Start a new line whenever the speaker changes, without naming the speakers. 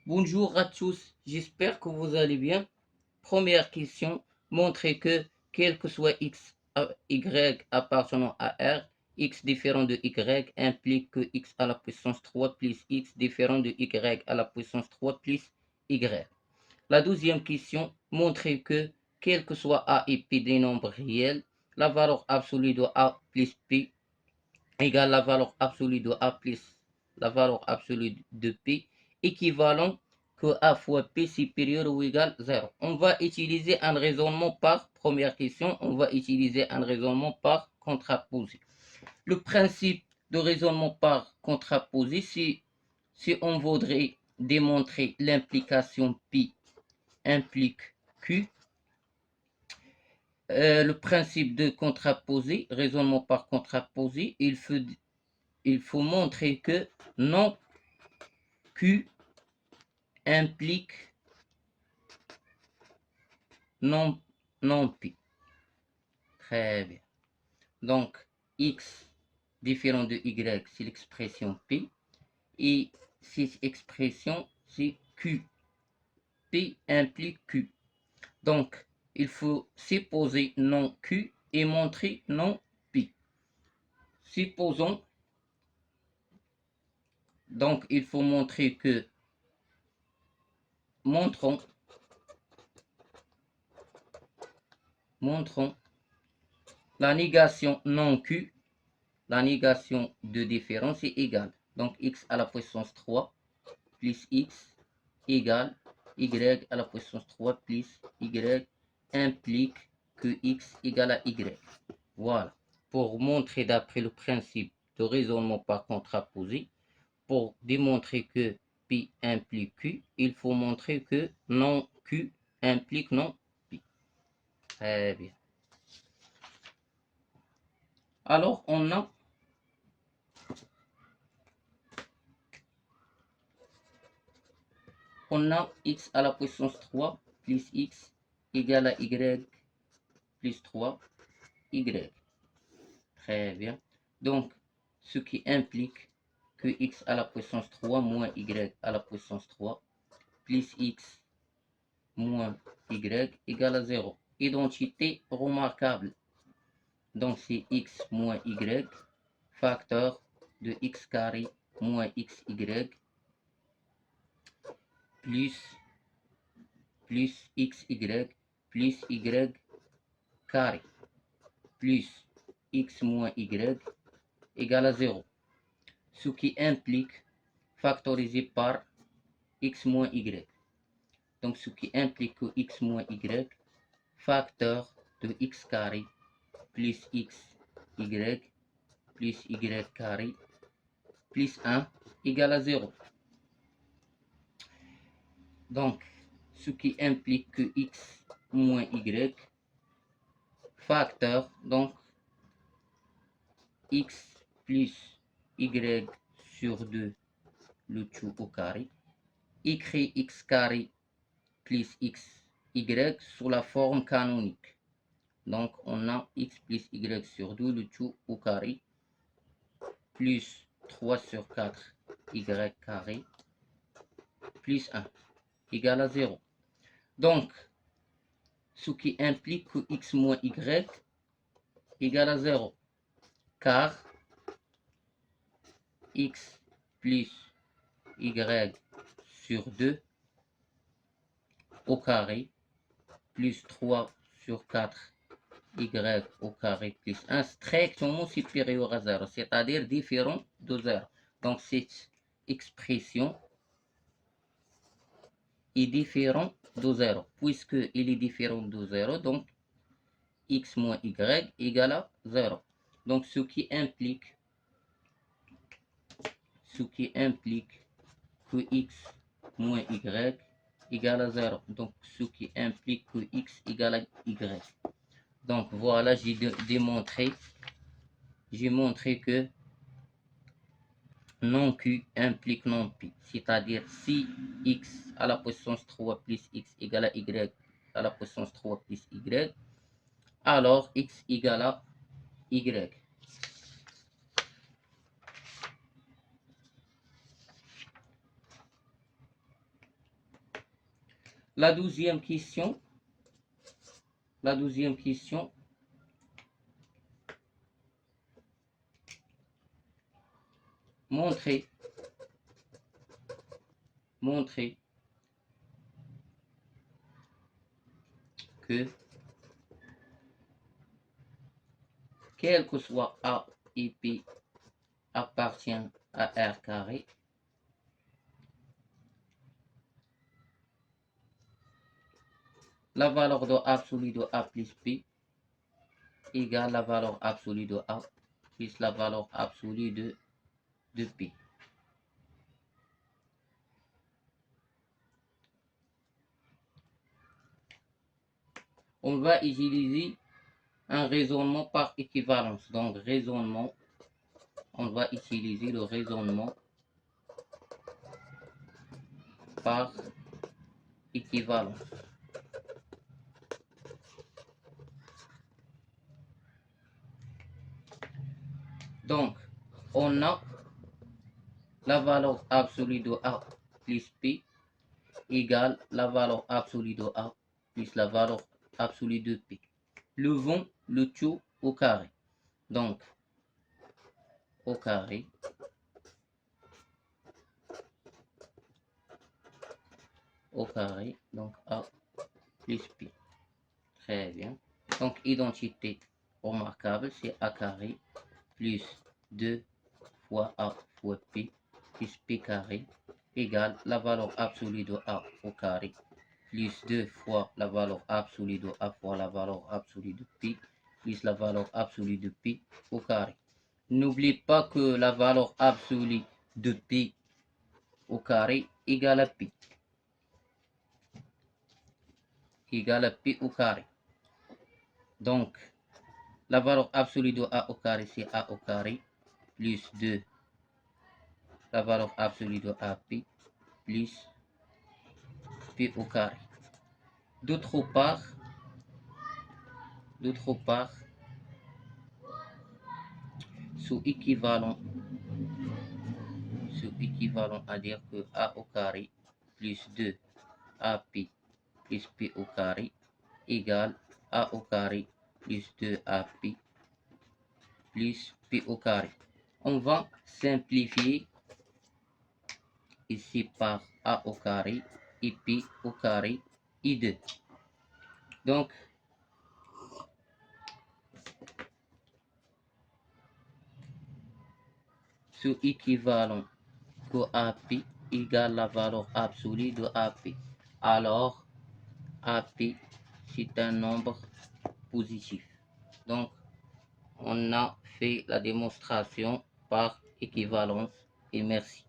Bonjour à tous, j'espère que vous allez bien. Première question, montrez que quel que soit x, y appartenant à R, x différent de y implique que x à la puissance 3 plus x différent de y à la puissance 3 plus y. La deuxième question, montrez que quel que soit a et p des nombres réels, la valeur absolue de a plus p égale la valeur absolue de a plus la valeur absolue de p équivalent que a fois p supérieur ou égal 0. On va utiliser un raisonnement par, première question, on va utiliser un raisonnement par contraposé. Le principe de raisonnement par contraposé, si on voudrait démontrer l'implication P implique Q, le principe de contraposé, raisonnement par contraposé, il faut montrer que non Q implique non, non P. Très bien. Donc, X différent de Y, c'est l'expression P. Et cette expression, c'est Q. P implique Q. Donc, il faut supposer non Q et montrer non P. Supposons, donc il faut montrer que, montrons la négation non Q, la négation de différence est égale. Donc, x à la puissance 3 plus x égale y à la puissance 3 plus y implique que x égale à y. Voilà. Pour montrer d'après le principe de raisonnement par contraposé, pour démontrer que P implique Q, il faut montrer que non Q implique non P. Très bien. Alors, on a x à la puissance 3 plus x égale à y plus 3 y. Très bien. Donc, ce qui implique que x à la puissance 3 moins y à la puissance 3 plus x moins y égale à 0. Identité remarquable. Donc, c'est x moins y facteur de x carré moins xy plus xy plus y carré plus x moins y égale à 0. Ce qui implique factorisé par x moins y. Donc, ce qui implique que x moins y facteur de x carré plus xy plus y carré plus 1 égale à 0. Donc, ce qui implique que x moins y facteur, donc x plus y sur 2 le tout au carré, écrit x carré plus x y sous la forme canonique. Donc, on a x plus y sur 2 le tout au carré plus 3 sur 4 y carré plus 1 égale à 0. Donc, ce qui implique que x moins y égale à 0, car x plus y sur 2 au carré plus 3 sur 4 y au carré plus 1 strictement supérieur à 0, c'est-à-dire différent de 0. Donc, cette expression est différente de 0. Puisqu'il est différent de 0, donc x moins y égale à 0. Donc, ce qui implique que x moins y égale à 0. Donc, ce qui implique que x égale à y. Donc, voilà, j'ai montré que non Q implique non P. C'est-à-dire, si x à la puissance 3 plus x égale à y à la puissance 3 plus y, alors x égale à y. La douzième question, montrer que quel que soit A et P appartient à R carré, la valeur de absolue de A plus P égale la valeur absolue de A plus la valeur absolue de P. On va utiliser un raisonnement par équivalence. Donc, on va utiliser le raisonnement par équivalence. Donc, on a la valeur absolue de A plus P égale la valeur absolue de A plus la valeur absolue de P. Levons le tout au carré. Donc, au carré, donc A plus P. Très bien. Donc, identité remarquable, c'est A carré plus 2 fois A fois P plus P carré égale la valeur absolue de A au carré plus 2 fois la valeur absolue de A fois la valeur absolue de P plus la valeur absolue de P au carré. N'oublie pas que la valeur absolue de P au carré égale à P. Égale à P au carré. Donc, la valeur absolue de A au carré, c'est A au carré plus 2 la valeur absolue de AP plus P au carré. D'autre part, c'est équivalent à dire que A au carré plus 2 AP plus P au carré égale A au carré plus 2 AP plus P au carré. On va simplifier ici par A au carré et P au carré et 2. Donc, c'est équivalent que AP égale la valeur absolue de AP. Alors, AP, c'est un nombre positif. Donc, on a fait la démonstration par équivalence et merci.